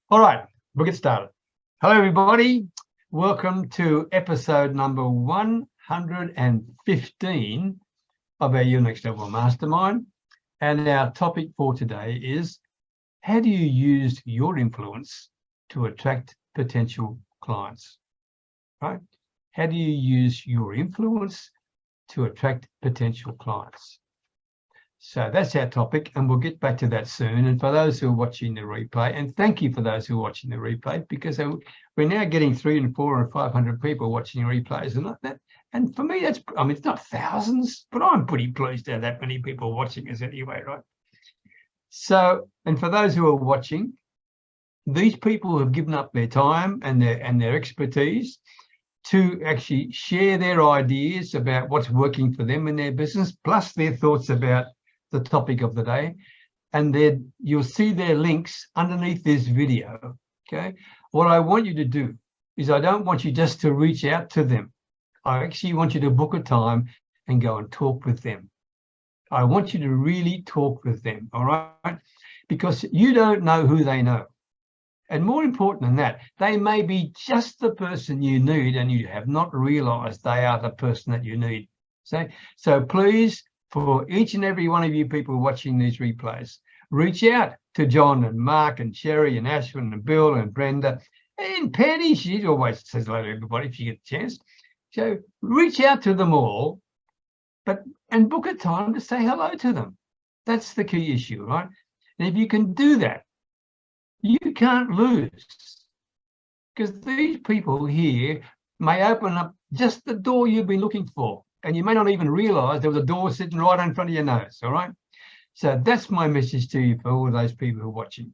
All right, we'll get started. Hello, everybody. Welcome to episode number 115 of our Your Next Level Mastermind. And our topic for today is, how do you use your influence to attract potential clients? Right? How do you use your influence to attract potential clients? So that's our topic, and we'll get back to that soon. And for those who are watching the replay, and thank you for those who are watching the replay, because we're now getting 300 and 400 and 500 people watching replays, and like that. And for me, that's, it's not thousands, but I'm pretty pleased to have that many people watching us anyway, right? So, and for those who are watching, these people have given up their time and their expertise to actually share their ideas about what's working for them in their business, plus their thoughts about the topic of the day. And then you'll see their links underneath this video. Okay. What I want you to do is, I don't want you just to reach out to them. I actually want you to book a time and go and talk with them. I want you to really talk with them. All right. Because you don't know who they know. And more important than that, they may be just the person you need, and you have not realized they are the person that you need. So please, for each and every one of you people watching these replays, reach out to John and Mark and Sherry and Ashwin and Bill and Brenda and Penny. She always says hello to everybody if you get a chance. So reach out to them all, and book a time to say hello to them. That's the key issue, right? And if you can do that, you can't lose, because these people here may open up just the door you've been looking for, and you may not even realize there was a door sitting right in front of your nose. All right. So that's my message to you for all those people who are watching.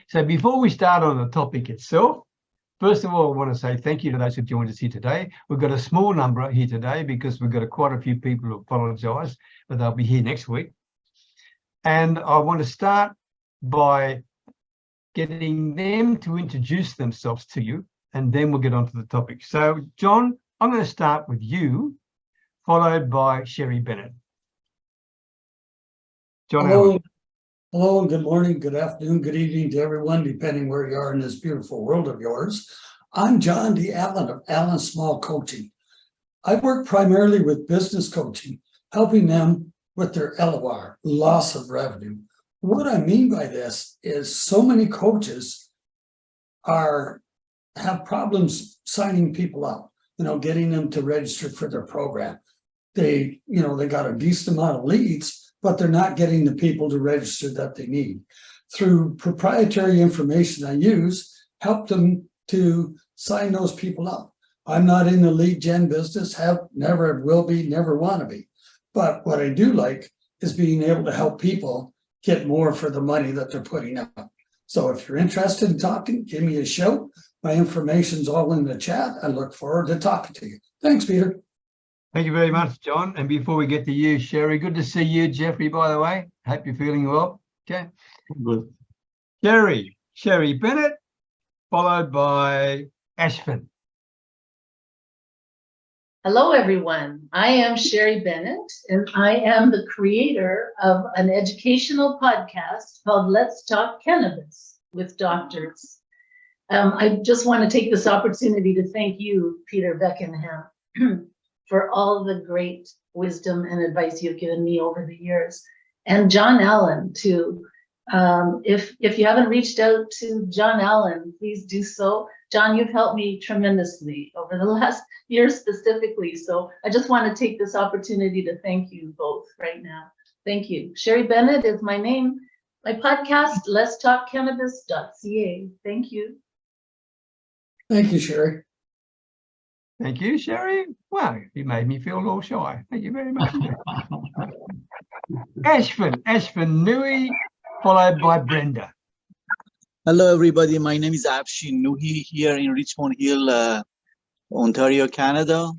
So before we start on the topic itself, first of all, I want to say thank you to those who joined us here today. We've got a small number here today because we've got quite a few people who apologize, but they'll be here next week. And I want to start by getting them to introduce themselves to you, and then we'll get on to the topic. So, John, I'm going to start with you, followed by Sherry Bennett. John. Hello, good morning, good afternoon, good evening to everyone, depending where you are in this beautiful world of yours. I'm John D. Allen of Allen Small Coaching. I work primarily with business coaching, helping them with their LOR, loss of revenue. What I mean by this is, so many coaches have problems signing people up, getting them to register for their program. They got a decent amount of leads, but they're not getting the people to register that they need. Through proprietary information I use, help them to sign those people up. I'm not in the lead gen business, never will be, never want to be. But what I do like is being able to help people get more for the money that they're putting up. So if you're interested in talking, give me a shout. My information's all in the chat. I look forward to talking to you. Thanks, Peter. Thank you very much, John. And before we get to you, Sherry, good to see you, Jeffrey, by the way. Hope you're feeling well. Okay. Good. Sherry Bennett, followed by Ashwin. Hello, everyone. I am Sherry Bennett, and I am the creator of an educational podcast called Let's Talk Cannabis with Doctors. I just want to take this opportunity to thank you, Peter Beckenham, for all the great wisdom and advice you've given me over the years. And John Allen, too. If you haven't reached out to John Allen, please do so. John, you've helped me tremendously over the last year specifically. So I just want to take this opportunity to thank you both right now. Thank you. Sherry Bennett is my name. My podcast, Let's Talk Cannabis.ca. Thank you. Thank you, Sherry. Thank you, Sherry. Wow, you made me feel a little shy. Thank you very much. Ashwin Nui, followed by Brenda. Hello, everybody. My name is Afshin Nuhi here in Richmond Hill, Ontario, Canada.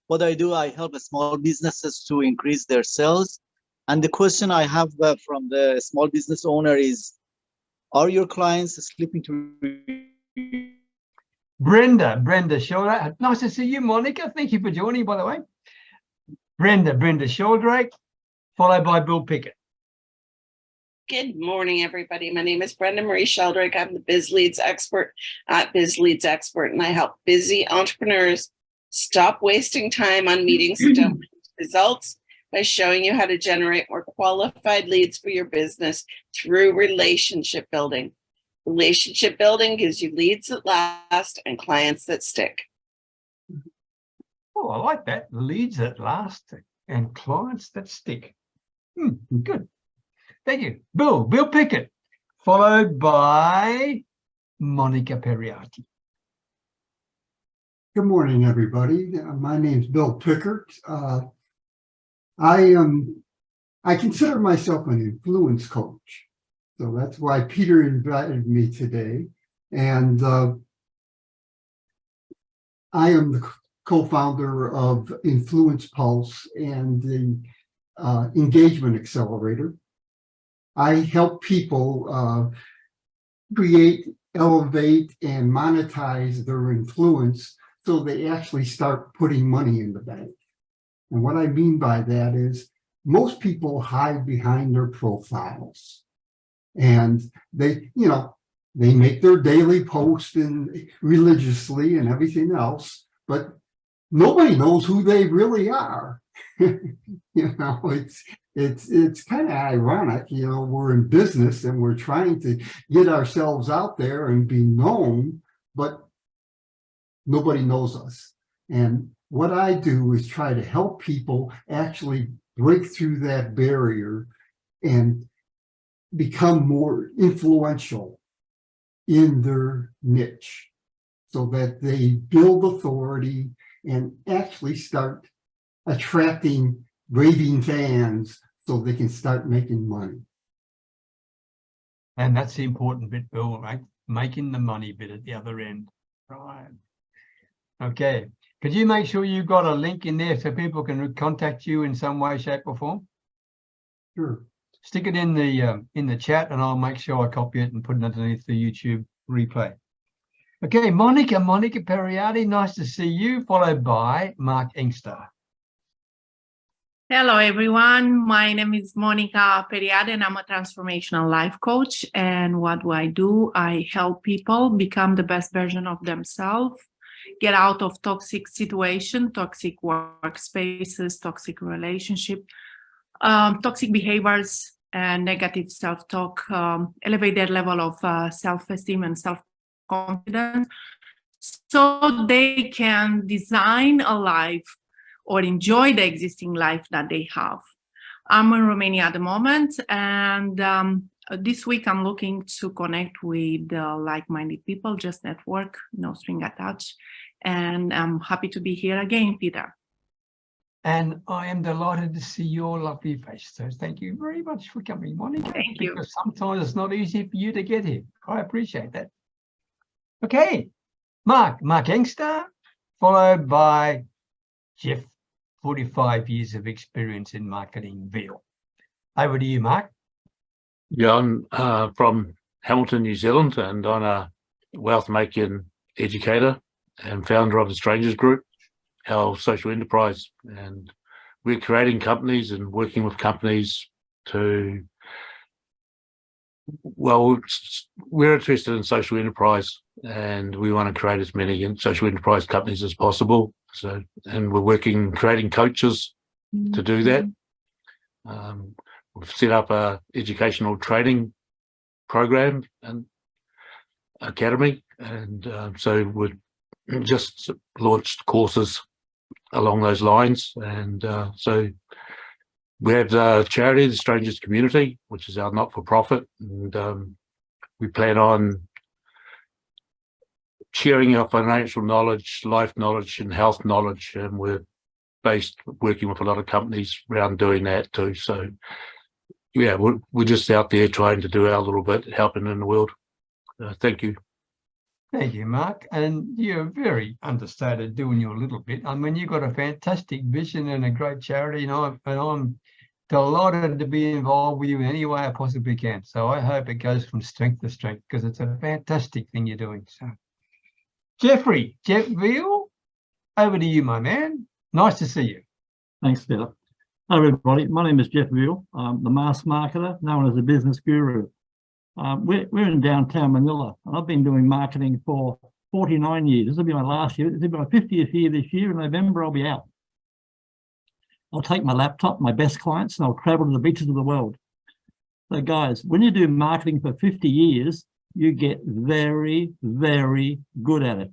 What I do, I help small businesses to increase their sales. And the question I have from the small business owner is, are your clients sleeping to? Brenda Sheldrake. Nice to see you, Monica. Thank you for joining, by the way. Brenda Sheldrake, followed by Bill Pickert. Good morning, everybody. My name is Brenda Sheldrake. I'm the Biz Leads expert at Biz Leads Expert, and I help busy entrepreneurs stop wasting time on meetings that don't produce results by showing you how to generate more qualified leads for your business through relationship building. Relationship building gives you leads that last and clients that stick. Oh, I like that. Leads that last and clients that stick. Good. Thank you. Bill Pickert, followed by Monica Perriati. Good morning, everybody. My name's Bill Pickert. I consider myself an influence coach. So that's why Peter invited me today. And I am the co-founder of Influence Pulse and the Engagement Accelerator. I help people create, elevate, and monetize their influence so they actually start putting money in the bank. And what I mean by that is most people hide behind their profiles. And they make their daily post and religiously and everything else, but nobody knows who they really are. It's kind of ironic, we're in business and we're trying to get ourselves out there and be known, but nobody knows us. And what I do is try to help people actually break through that barrier and become more influential in their niche so that they build authority and actually start attracting raving fans so they can start making money. And that's the important bit, Bill, right? Making the money bit at the other end. Right. Okay. Could you make sure you've got a link in there so people can contact you in some way, shape, or form? Sure. Stick it in the chat, and I'll make sure I copy it and put it underneath the YouTube replay. Okay, Monica Perriati, nice to see you, followed by Mark Engster. Hello, everyone. My name is Monica Perriati, and I'm a transformational life coach. And what do? I help people become the best version of themselves, get out of toxic situations, toxic workspaces, toxic relationship, toxic behaviors, and negative self-talk, elevate their level of self-esteem and self-confidence so they can design a life or enjoy the existing life that they have. I'm in Romania at the moment, and this week I'm looking to connect with like-minded people, just network, no string attached. And I'm happy to be here again, Peter. And I am delighted to see your lovely face. So thank you very much for coming, Monica. Thank you. Because sometimes it's not easy for you to get here. I appreciate that. Okay, Mark Engster, followed by Jeff, 45 years of experience in marketing, Veal. Over to you, Mark. Yeah, I'm from Hamilton, New Zealand, and I'm a wealth making educator and founder of the Strangers Group, our social enterprise. And we're creating companies and working with companies to, well, we're interested in social enterprise, and we want to create as many social enterprise companies as possible. So, and we're creating coaches to do that. We've set up a educational training program and academy, and so we've just launched courses along those lines. And so we have the charity, the Strangers Community, which is our not-for-profit, and we plan on sharing our financial knowledge, life knowledge, and health knowledge, and we're working with a lot of companies around doing that too. So yeah, we're just out there trying to do our little bit, helping in the world. Thank you. Thank you, Mark. And you're very understated doing your little bit. I mean, you've got a fantastic vision and a great charity, and I'm delighted to be involved with you in any way I possibly can. So I hope it goes from strength to strength, because it's a fantastic thing you're doing. So Jeff Veal, over to you, my man. Nice to see you. Thanks, Peter. Hi everybody, my name is Jeff Veal. I'm the mass marketer, known as the business guru. We're in downtown Manila, and I've been doing marketing for 49 years. This will be my last year. This will be my 50th year this year. In November, I'll be out. I'll take my laptop, my best clients, and I'll travel to the beaches of the world. So guys, when you do marketing for 50 years, you get very, very good at it.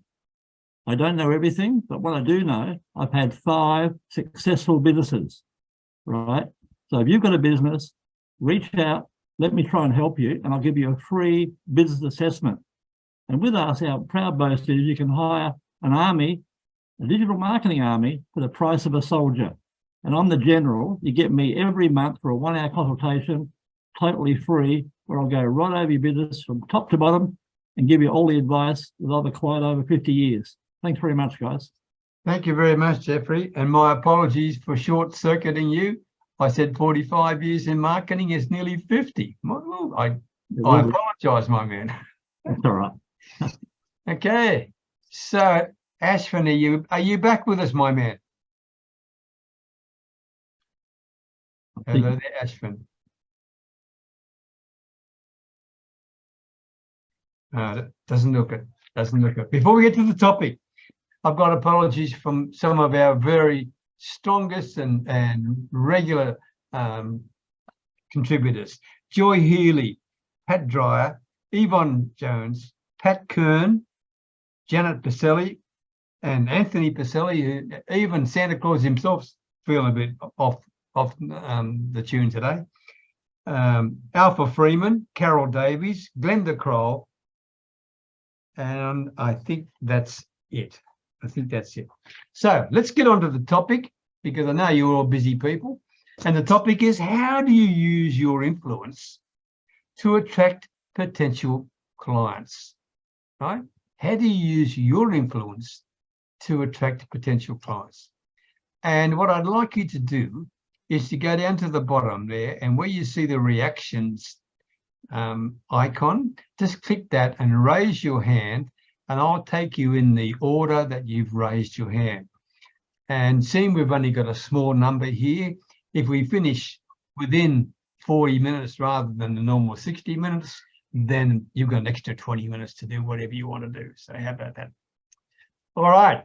I don't know everything, but what I do know, I've had 5 successful businesses. Right. So if you've got a business, reach out, let me try and help you, and I'll give you a free business assessment. And with us, our proud boast is you can hire an army, a digital marketing army, for the price of a soldier. And I'm the general. You get me every month for a 1-hour consultation, totally free, where I'll go right over your business from top to bottom and give you all the advice that I've acquired over 50 years. Thanks very much, guys. Thank you very much, Jeffrey. And my apologies for short-circuiting you. I said 45 years in marketing is nearly 50. I apologize, my man. That's all right. Okay. So, Ashwin, are you back with us, my man? Hello there, Ashwin. Doesn't look it. Doesn't look it. Before we get to the topic, I've got apologies from some of our very strongest and regular contributors. Joy Healy, Pat Dreyer, Yvonne Jones, Pat Kern, Janet Pacelli, and Anthony Pacelli. Even Santa Claus himself's feeling a bit off the tune today. Alpha Freeman, Carol Davies, Glenda Kroll, and I think that's it. So let's get on to the topic, because I know you're all busy people. And the topic is, how do you use your influence to attract potential clients, right? How do you use your influence to attract potential clients? And what I'd like you to do is to go down to the bottom there, and where you see the reactions icon, just click that and raise your hand, and I'll take you in the order that you've raised your hand. And seeing we've only got a small number here, if we finish within 40 minutes rather than the normal 60 minutes, then you've got an extra 20 minutes to do whatever you want to do. So how about that? All right.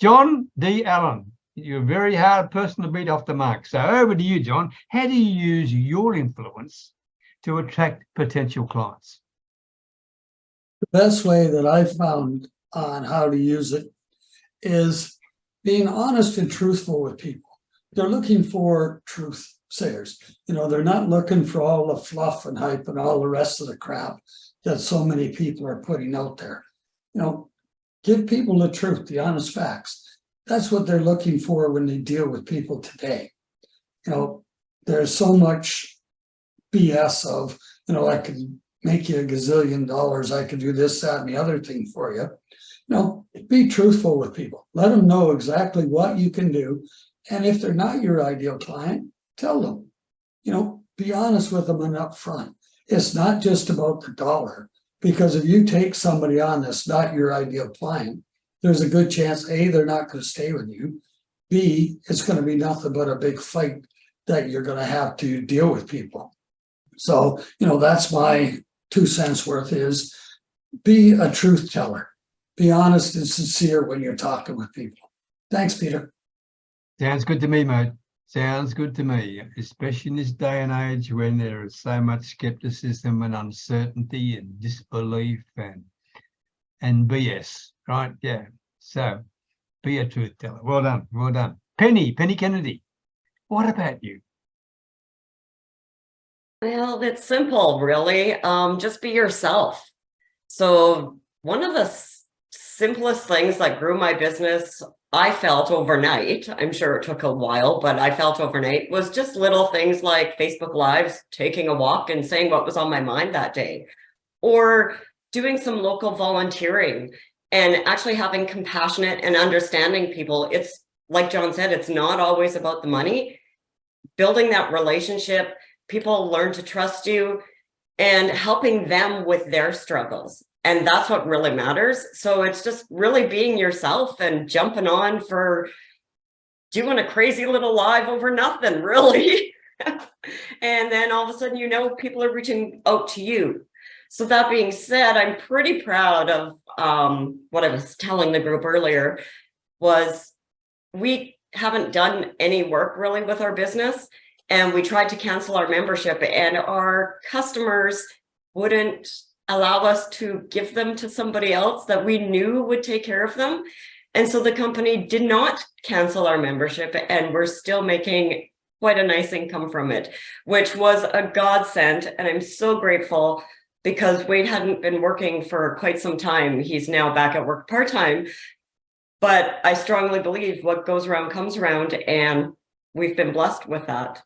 John D. Allen, you're a very hard person to beat off the mark. So over to you, John. How do you use your influence to attract potential clients? The best way that I've found on how to use it is being honest and truthful with people. They're looking for truth sayers. They're not looking for all the fluff and hype and all the rest of the crap that so many people are putting out there. Give people the truth, the honest facts. That's what they're looking for when they deal with people today. There's so much BS of, I could make you $1 gazillion. I could do this, that, and the other thing for you. Be truthful with people. Let them know exactly what you can do. And if they're not your ideal client, tell them. Be honest with them and up front. It's not just about the dollar, because if you take somebody on that's not your ideal client, there's a good chance, A, they're not going to stay with you. B, it's going to be nothing but a big fight that you're going to have to deal with people. So, that's my 2 cents worth, is be a truth teller. Be honest and sincere when you're talking with people. Thanks, Peter. Sounds good to me, mate. Sounds good to me, especially in this day and age when there is so much skepticism and uncertainty and disbelief and BS, right? Yeah. So be a truth teller. Well done. Well done. Penny Kennedy, what about you? Well, it's simple, really. Just be yourself. So one of the simplest things that grew my business, I felt overnight, I'm sure it took a while, but I felt overnight, was just little things like Facebook Lives, taking a walk and saying what was on my mind that day, or doing some local volunteering and actually having compassionate and understanding people. It's like John said, it's not always about the money. Building that relationship, people learn to trust you, and helping them with their struggles. And that's what really matters. So it's just really being yourself and jumping on for doing a crazy little live over nothing, really. And then all of a sudden, people are reaching out to you. So that being said, I'm pretty proud of what I was telling the group earlier was we haven't done any work really with our business, and we tried to cancel our membership, and our customers wouldn't allow us to give them to somebody else that we knew would take care of them. And so the company did not cancel our membership, and we're still making quite a nice income from it, which was a godsend. And I'm so grateful because Wade hadn't been working for quite some time. He's now back at work part-time. But I strongly believe what goes around comes around, and we've been blessed with that.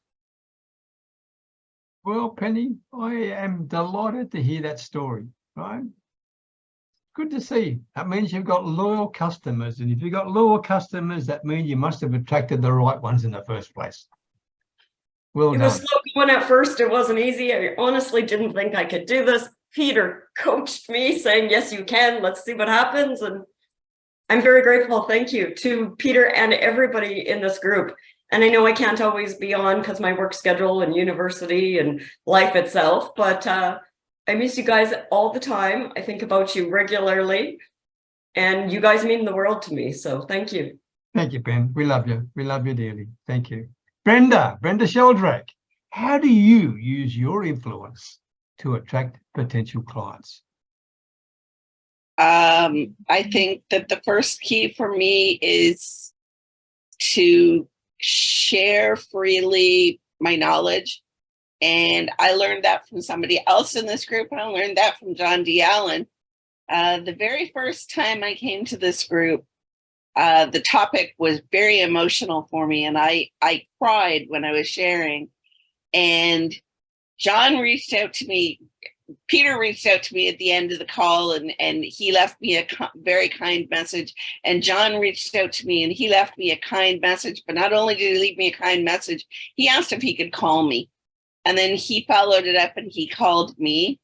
Well, Penny, I am delighted to hear that story, right? Good to see. That means you've got loyal customers. And if you've got loyal customers, that means you must have attracted the right ones in the first place. Well It done. was slow going at first. It wasn't easy. I honestly didn't think I could do this. Peter coached me saying, yes, you can. Let's see what happens. And I'm very grateful. Thank you to Peter and everybody in this group. And I know I can't always be on because my work schedule and university and life itself, but I miss you guys all the time. I think about you regularly, and you guys mean the world to me. So thank you. Thank you, Ben. We love you. We love you dearly. Thank you. Brenda Sheldrake, how do you use your influence to attract potential clients? I think that the first key for me is to share freely my knowledge. And I learned that from somebody else in this group. I learned that from John D. Allen. The very first time I came to this group, the topic was very emotional for me. And I cried when I was sharing. And John reached out to me. Peter reached out to me at the end of the call, and he left me a very kind message. And John reached out to me and he left me a kind message. But not only did he leave me a kind message, he asked if he could call me. And then he followed it up and he called me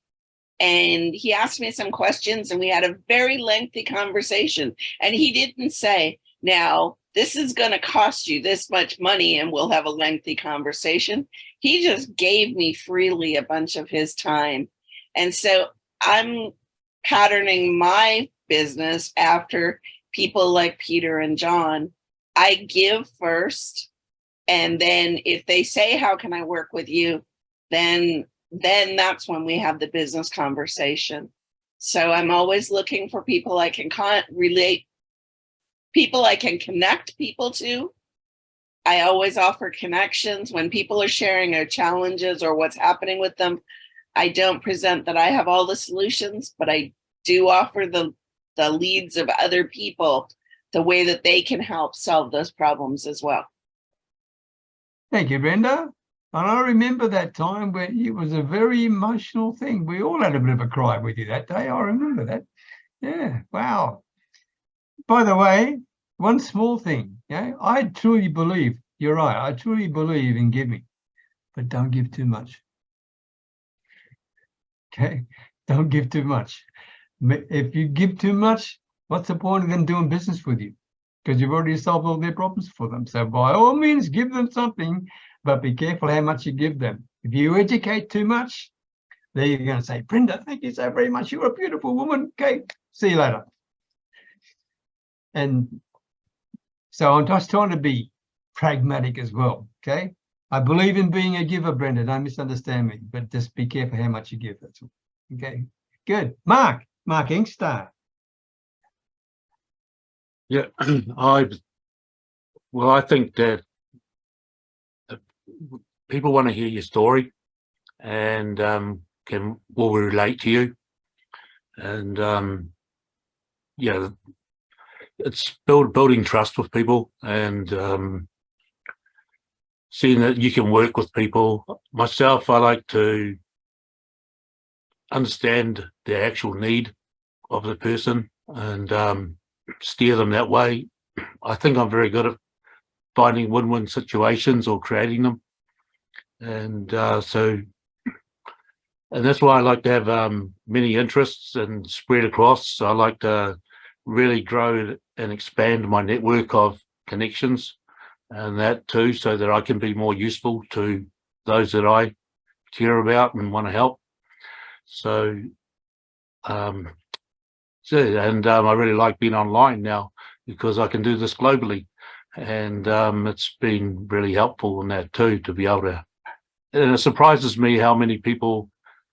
and he asked me some questions, and we had a very lengthy conversation. And he didn't say, now, this is going to cost you this much money and we'll have a lengthy conversation. He just gave me freely a bunch of his time. And so I'm patterning my business after people like Peter and John. I give first, and then if they say, how can I work with you? Then that's when we have the business conversation. So I'm always looking for people I can relate, people I can connect people to. I always offer connections when people are sharing their challenges or what's happening with them. I don't present that I have all the solutions, but I do offer the leads of other people, the way that they can help solve those problems as well. Thank you, Brenda. And I remember that time when it was a very emotional thing. We all had a bit of a cry with you that day. I remember that. Yeah, wow. By the way, one small thing, I truly believe, you're right, I truly believe in giving, but don't give too much. Okay, don't give too much. If you give too much, what's the point of them doing business with you? Because you've already solved all their problems for them. So by all means, give them something, but be careful how much you give them. If you educate too much, they're going to say, Brenda, thank you so very much. You're a beautiful woman. Okay, see you later. And so I'm just trying to be pragmatic as well, okay? I believe in being a giver, Brenda. Don't misunderstand me, but just be careful how much you give. That's all. Okay, good. Mark Inkster. Yeah, I think that people want to hear your story and will relate to you. And yeah, it's building trust with people and seeing that you can work with people. Myself, I like to understand the actual need of the person and steer them that way. I think I'm very good at finding win-win situations or creating them. And and that's why I like to have many interests and spread across. So I like to really grow and expand my network of connections and that too, so that I can be more useful to those that I care about and want to help. So, I really like being online now because I can do this globally, and it's been really helpful in that too, to be able to. And it surprises me how many people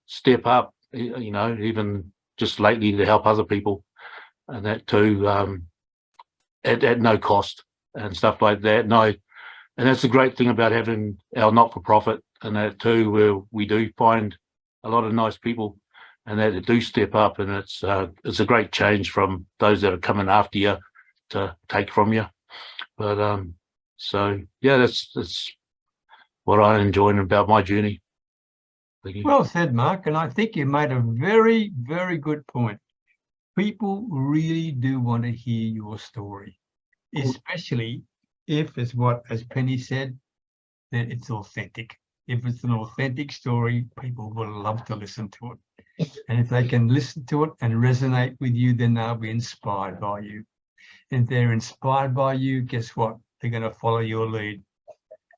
step up, you know, even just lately, to help other people, and that too, at no cost and stuff like that. No, and that's the great thing about having our not-for-profit and that too, where we do find a lot of nice people and that do step up, and it's a great change from those that are coming after you to take from you. But so yeah, that's what I enjoy about my journey. Thank you. Well said, Mark, and I think you made a very, very good point. People really do want to hear your story, especially if it's what, as Penny said, that it's authentic. If it's an authentic story, people will love to listen to it. And if they can listen to it and resonate with you, then they'll be inspired by you. And if they're inspired by you, guess what? They're going to follow your lead.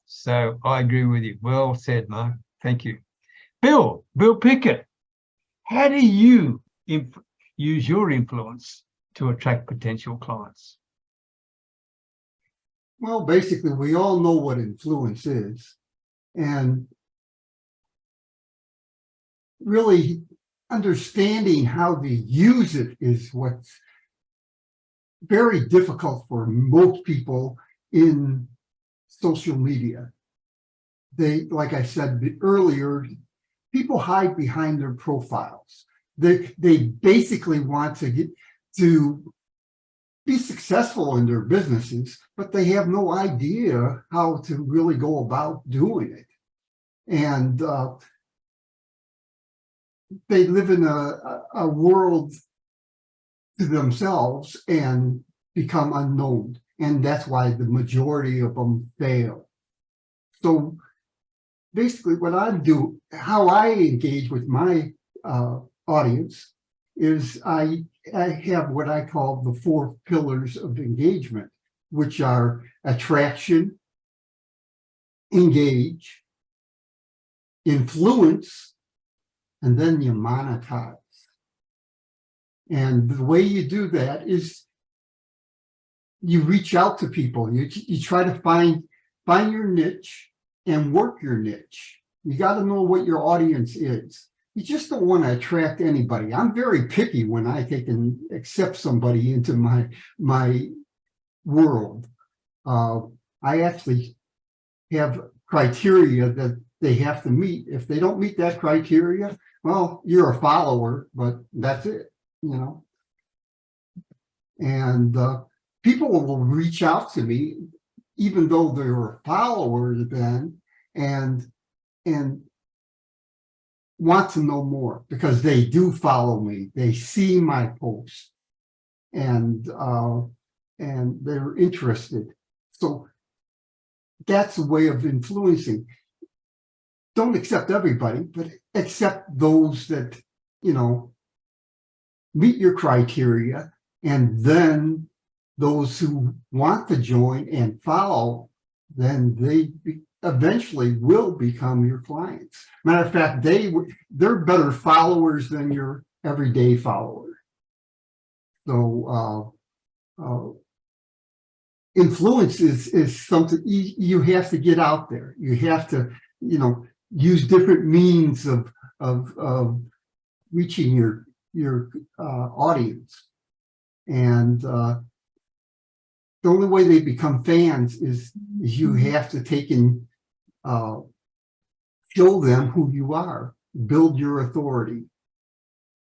So I agree with you. Well said, Mark. Thank you. Bill Pickert, how do you use your influence to attract potential clients? Well, basically, we all know what influence is, and really understanding how to use it is what's very difficult for most people in social media. They, like I said earlier, people hide behind their profiles. They basically want to get to be successful in their businesses, but they have no idea how to really go about doing it. And they live in a world to themselves and become unknown. And that's why the majority of them fail. So basically what I do, how I engage with my audience is I have what I call the 4 pillars of engagement, which are attraction, engage, influence, and then you monetize. And the way you do that is you reach out to people. You try to find your niche and work your niche. You got to know what your audience is. You just don't want to attract anybody. I'm very picky when I take and accept somebody into my world. I actually have criteria that they have to meet. If they don't meet that criteria, well, you're a follower, but that's it, you know. And people will reach out to me, even though they were followers then, and want to know more because they do follow me. They see my posts, and they're interested. So that's a way of influencing. Don't accept everybody, but accept those that, you know, meet your criteria, and then those who want to join and follow, then they eventually will become your clients. Matter of fact, they're better followers than your everyday follower. So influence is something you have to get out there. You have to, you know, use different means of reaching your audience. And the only way they become fans is you have to take and show them who you are, build your authority.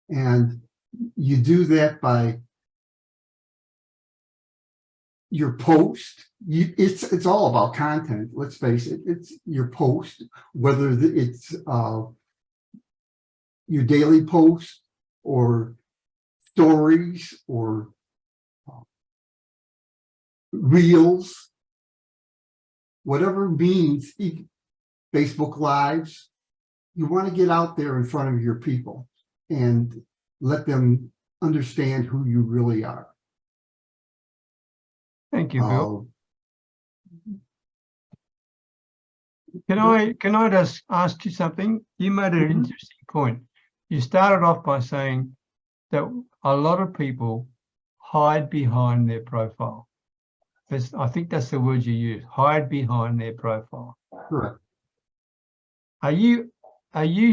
And you do that by your post. It's all about content, let's face it. It's your post, whether it's your daily post or stories or reels, whatever means, Facebook Lives. You want to get out there in front of your people and let them understand who you really are. Thank you, Bill. Can I just ask you something? You made an interesting point. You started off by saying that a lot of people hide behind their profile. I think that's the word you use, hide behind their profile. Correct. Are you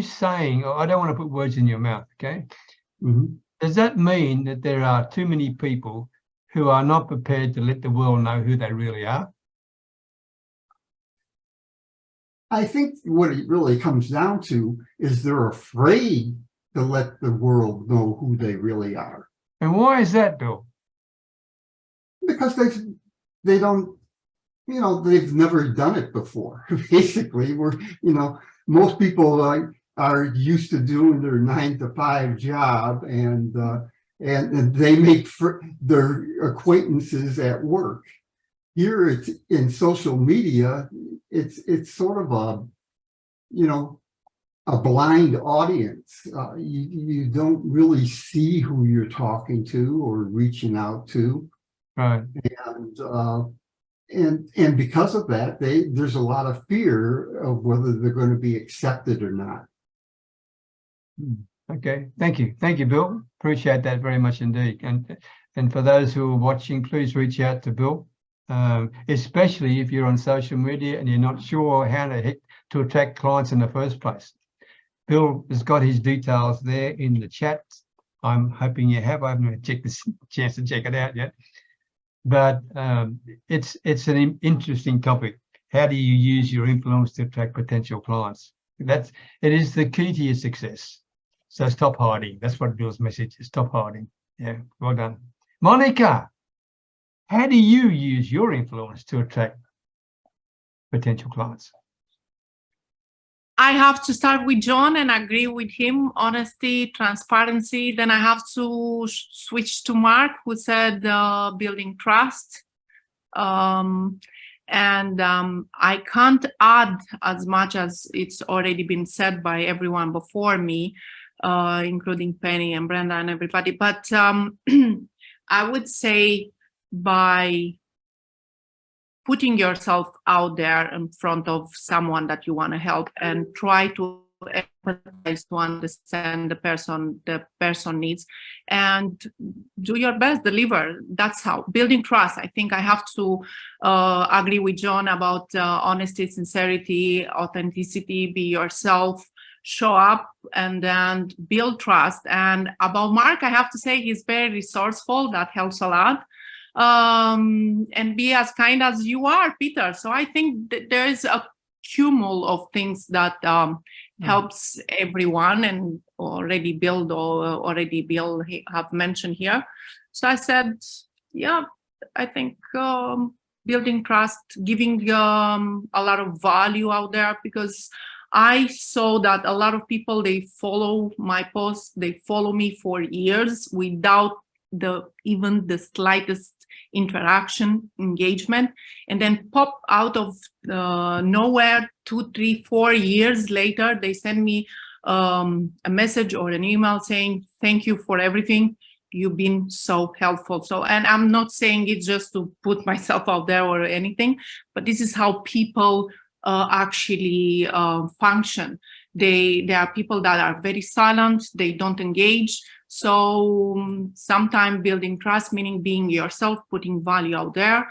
saying, I don't want to put words in your mouth, okay? Mhm. Does that mean that there are too many people who are not prepared to let the world know who they really are? I think what it really comes down to is they're afraid to let the world know who they really are. And why is that, Bill? Because they don't, they've never done it before. Basically, most people are used to doing their 9-to-5 job, and they make their acquaintances at work. Here it's in social media, it's sort of a blind audience. You don't really see who you're talking to or reaching out to. Right. And because of that, there's a lot of fear of whether they're going to be accepted or not. Okay, thank you, Bill. Appreciate that very much indeed. And for those who are watching, please reach out to Bill, especially if you're on social media and you're not sure how to attract clients in the first place. Bill has got his details there in the chat. I'm hoping you have. I haven't checked this chance to check it out yet. But it's an interesting topic. How do you use your influence to attract potential clients? It is the key to your success. So stop hiding. That's what Bill's message is. Stop hiding. Yeah, well done. Monica, how do you use your influence to attract potential clients? I have to start with John and agree with him, honesty, transparency. Then I have to switch to Mark, who said building trust. I can't add as much as it's already been said by everyone before me, including Penny and Brenda and everybody. But I would say by putting yourself out there in front of someone that you want to help and try to empathize, to understand the person needs, and do your best, deliver. That's how building trust. I think I have to agree with John about honesty, sincerity, authenticity, be yourself, show up, and then build trust. And about Mark, I have to say he's very resourceful. That helps a lot. And be as kind as you are, Peter. So I think that there is a cumul of things that helps everyone, and already Bill have mentioned here. So I said, yeah, I think building trust, giving a lot of value out there, because I saw that a lot of people, they follow my posts, they follow me for years without even the slightest interaction, engagement, and then pop out of nowhere 2, 3, 4 years later, they send me a message or an email saying, thank you for everything. You've been so helpful. So, and I'm not saying it just to put myself out there or anything, but this is how people actually function. There are people that are very silent, they don't engage. So sometimes building trust, meaning being yourself, putting value out there,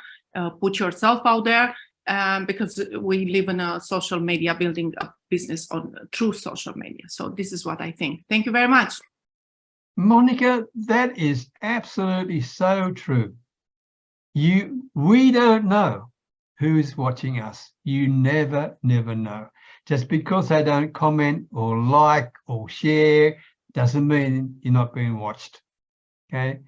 put yourself out there, because we live in a social media, building a business through social media. So this is what I think. Thank you very much. Monica, that is absolutely so true. We don't know who's watching us. You never know. Just because they don't comment or like or share doesn't mean you're not being watched. Okay.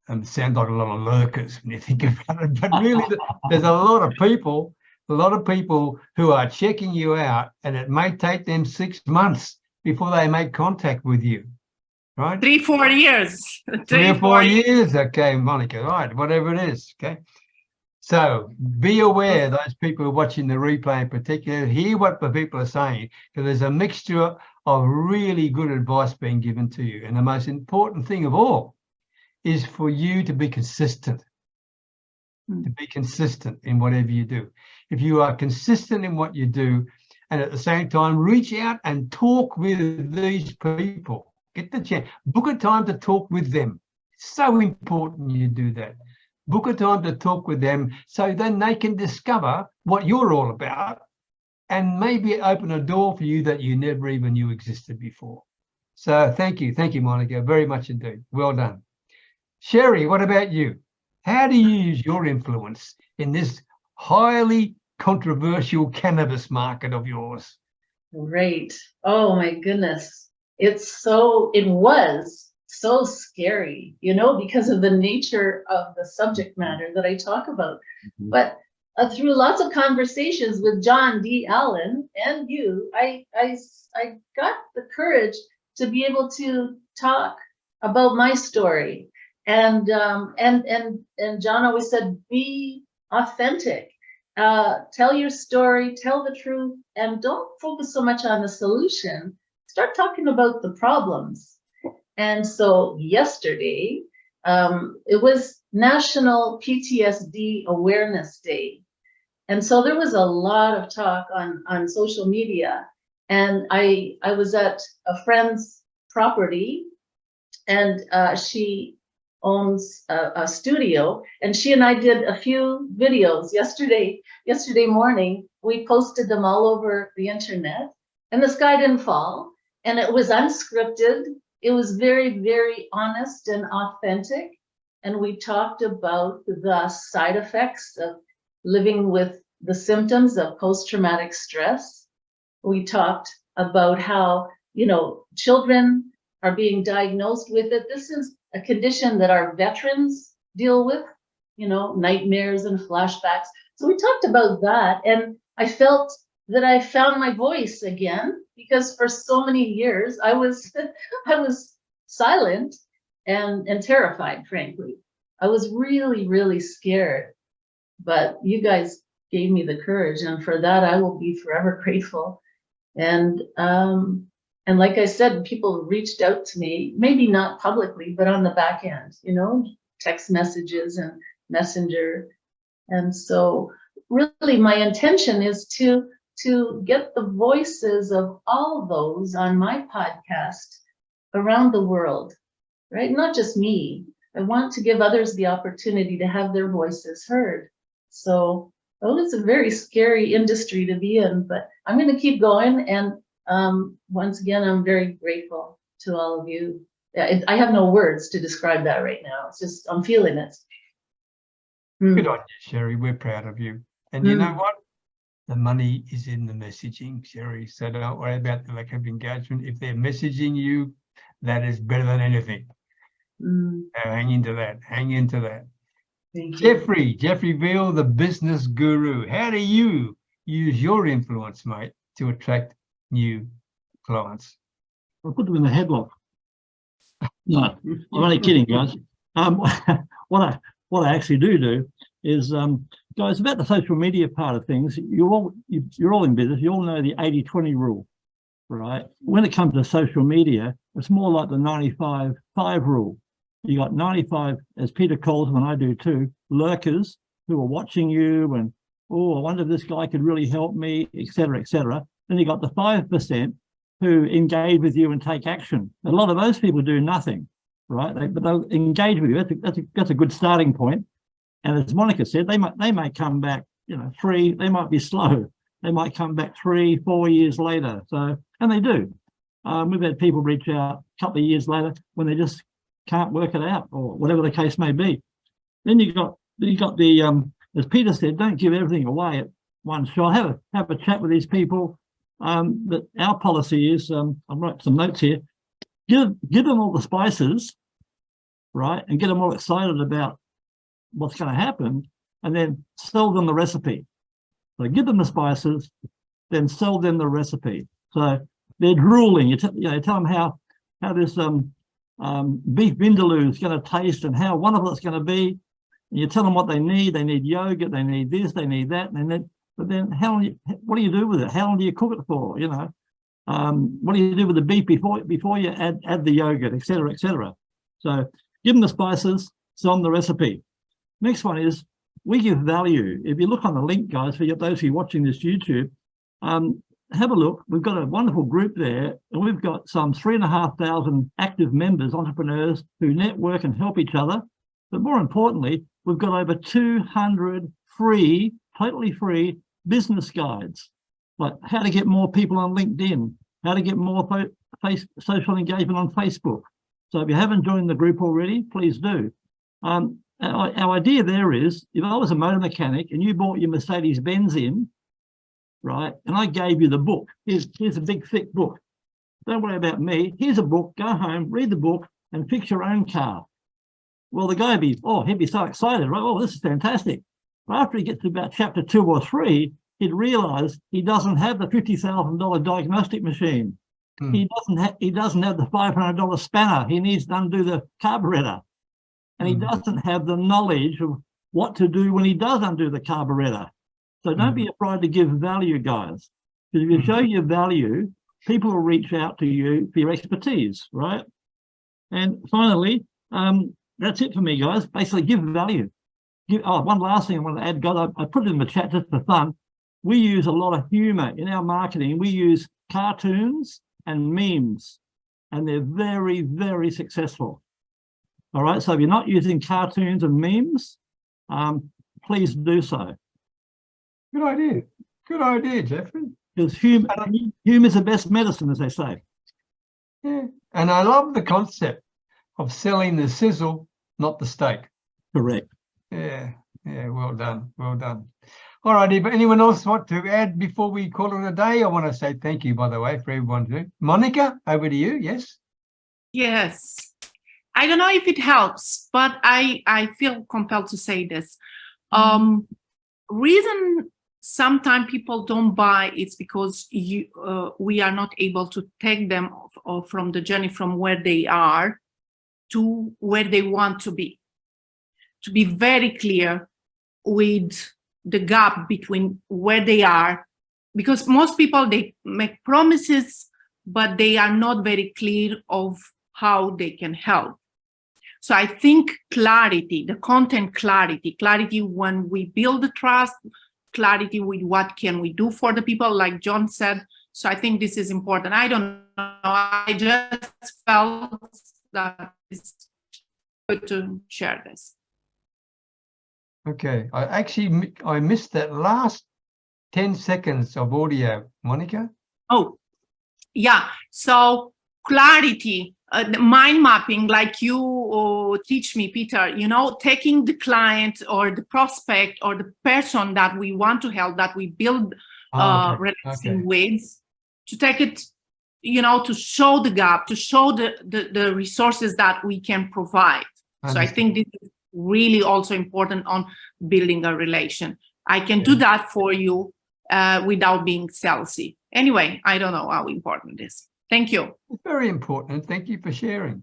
Sounds like a lot of lurkers when you think about it, but really there's a lot of people who are checking you out, and it may take them 6 months before they make contact with you, right? 3-4 years. 3 or 4 years. Okay, Monica, right, whatever it is. Okay. So be aware, those people who are watching the replay in particular, hear what the people are saying, because there's a mixture of really good advice being given to you. And the most important thing of all is for you to be consistent. to be consistent in whatever you do. If you are consistent in what you do, and at the same time, reach out and talk with these people, get the chance, book a time to talk with them. It's so important you do that. Book a time to talk with them so then they can discover what you're all about and maybe open a door for you that you never even knew existed before. So thank you, Monica, very much indeed. Well done. Sherry, what about you? How do you use your influence in this highly controversial cannabis market of yours? Great. Oh my goodness. It was so scary, because of the nature of the subject matter that I talk about. Mm-hmm. But through lots of conversations with John D. Allen and you, I got the courage to be able to talk about my story. And John always said, be authentic, tell your story, tell the truth, and don't focus so much on the solution. Start talking about the problems. And so yesterday, it was National PTSD Awareness Day. And so there was a lot of talk on social media. And I was at a friend's property, and she owns a studio, and she and I did a few videos yesterday morning. We posted them all over the internet, and the sky didn't fall, and it was unscripted. It was very, very honest and authentic. And we talked about the side effects of living with the symptoms of post-traumatic stress. We talked about how, children are being diagnosed with it. This is a condition that our veterans deal with, nightmares and flashbacks. So we talked about that, and I felt that I found my voice again, because for so many years I was silent and terrified, frankly. I was really, really scared, but you guys gave me the courage, and for that I will be forever grateful. And like I said, people reached out to me, maybe not publicly, but on the back end, text messages and messenger. And so really my intention is to get the voices of all those on my podcast around the world, right? Not just me. I want to give others the opportunity to have their voices heard. So, it's a very scary industry to be in, but I'm going to keep going. And once again, I'm very grateful to all of you. I have no words to describe that right now. It's just, I'm feeling it. Good on you, Sherry. We're proud of you. And you know what? The money is in the messaging, Sherry. So don't worry about the lack of engagement. If they're messaging you, that is better than anything. Hang into that. Hang into that. Thank you. Jeffrey Veal, the business guru. How do you use your influence, mate, to attract new clients? I'll put them in the headlock. No, I'm only kidding, guys. What I actually do is, guys, about the social media part of things, you're all in business. You all know the 80-20 rule, right? When it comes to social media, it's more like the 95-5 rule. You got 95, as Peter calls them, and I do too, lurkers who are watching you and, I wonder if this guy could really help me, etc., etc. Then you got the 5% who engage with you and take action. A lot of those people do nothing, right? But they'll engage with you. That's a good starting point. And as Monica said, they may come back, they might be slow. They might come back 3-4 years later. So, and they do. We've had people reach out a couple of years later when they just can't work it out, or whatever the case may be. Then you got the as Peter said, don't give everything away at one shot. Have a chat with these people. That our policy is, I'll write some notes here. Give them all the spices, right, and get them all excited about what's going to happen, and then sell them the recipe. So give them the spices, then sell them the recipe. So they're drooling. You tell them how this beef vindaloo is going to taste and how wonderful it's going to be. And you tell them what they need. They need yogurt. They need this. They need that. But then what do you do with it? How long do you cook it for? What do you do with the beef before you add the yogurt, et cetera, et cetera. So give them the spices, sell them the recipe. Next one is we give value. If you look on the link, guys, for those who are watching this YouTube, have a look. We've got a wonderful group there, and we've got some 3,500 active members, entrepreneurs who network and help each other. But more importantly, we've got over 200 free, totally free business guides, like how to get more people on LinkedIn, how to get more social engagement on Facebook. So if you haven't joined the group already, please do. Our idea there is, if I was a motor mechanic and you bought your Mercedes-Benz in, right, and I gave you the book, here's a big thick book. Don't worry about me. Here's a book, go home, read the book and fix your own car. Well, the guy he'd be so excited, right? Oh, this is fantastic. But after he gets to about chapter 2 or 3, he'd realize he doesn't have the $50,000 diagnostic machine. He doesn't have the $500 spanner. He needs to undo the carburetor. And he doesn't have the knowledge of what to do when he does undo the carburetor. So don't be afraid to give value, guys. Because if you show your value, people will reach out to you for your expertise, right? And finally, that's it for me, guys. Basically, give value. One last thing I want to add, guys, I put it in the chat just for fun. We use a lot of humor in our marketing. We use cartoons and memes, and they're very, very successful. All right, so if you're not using cartoons and memes, please do so. Good idea. Good idea, Jeffrey. Because humor is the best medicine, as they say. Yeah, and I love the concept of selling the sizzle, not the steak. Correct. Yeah, well done, well done. All righty, but anyone else want to add before we call it a day? I want to say thank you, by the way, for everyone too. Monica, over to you, yes? Yes. I don't know if it helps, but I feel compelled to say this. Reason sometimes people don't buy it's because we are not able to take them from the journey from where they are to where they want to be. To be very clear with the gap between where they are, because most people, they make promises, but they are not very clear of how they can help. So I think clarity, the content clarity when we build the trust, clarity with what can we do for the people, like John said. So I think this is important. I don't know, I just felt that it's good to share this. Okay, I missed that last 10 seconds of audio, Monica. Oh, yeah. So clarity, mind mapping, like you teach me, Peter, you know, taking the client or the prospect or the person that we want to help, that we build relaxing with, to take it, you know, to show the gap, to show the resources that we can provide. So I think this is really also important on building a relation. I can do that for you without being salesy. Anyway, I don't know how important it is. Thank you. It's very important. Thank you for sharing.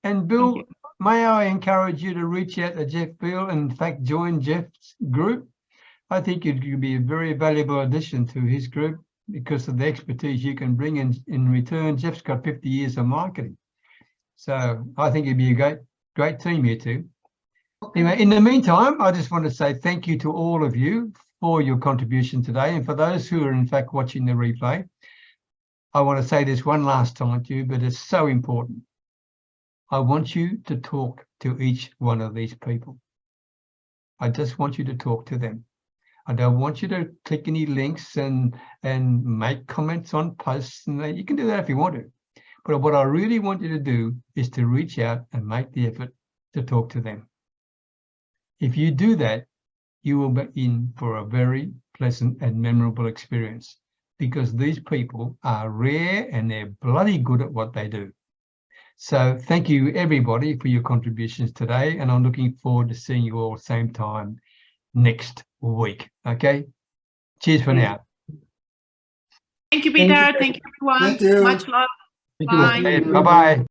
And Bill, may I encourage you to reach out to Jeff Beal and in fact join Jeff's group? I think it could be a very valuable addition to his group because of the expertise you can bring in return. Jeff's got 50 years of marketing. So I think it'd be a great team here too. Anyway, in the meantime, I just want to say thank you to all of you for your contribution today. And for those who are in fact watching the replay, I want to say this one last time to you, but it's so important. I want you to talk to each one of these people. I just want you to talk to them. I don't want you to click any links and make comments on posts. And you can do that if you want to. But what I really want you to do is to reach out and make the effort to talk to them. If you do that, you will be in for a very pleasant and memorable experience because these people are rare and they're bloody good at what they do. So thank you, everybody, for your contributions today. And I'm looking forward to seeing you all same time next week. Okay? Cheers for now. Thank you, Peter. Thank you, everyone. Thank you. Much love. Thank you. Bye. Bye-bye.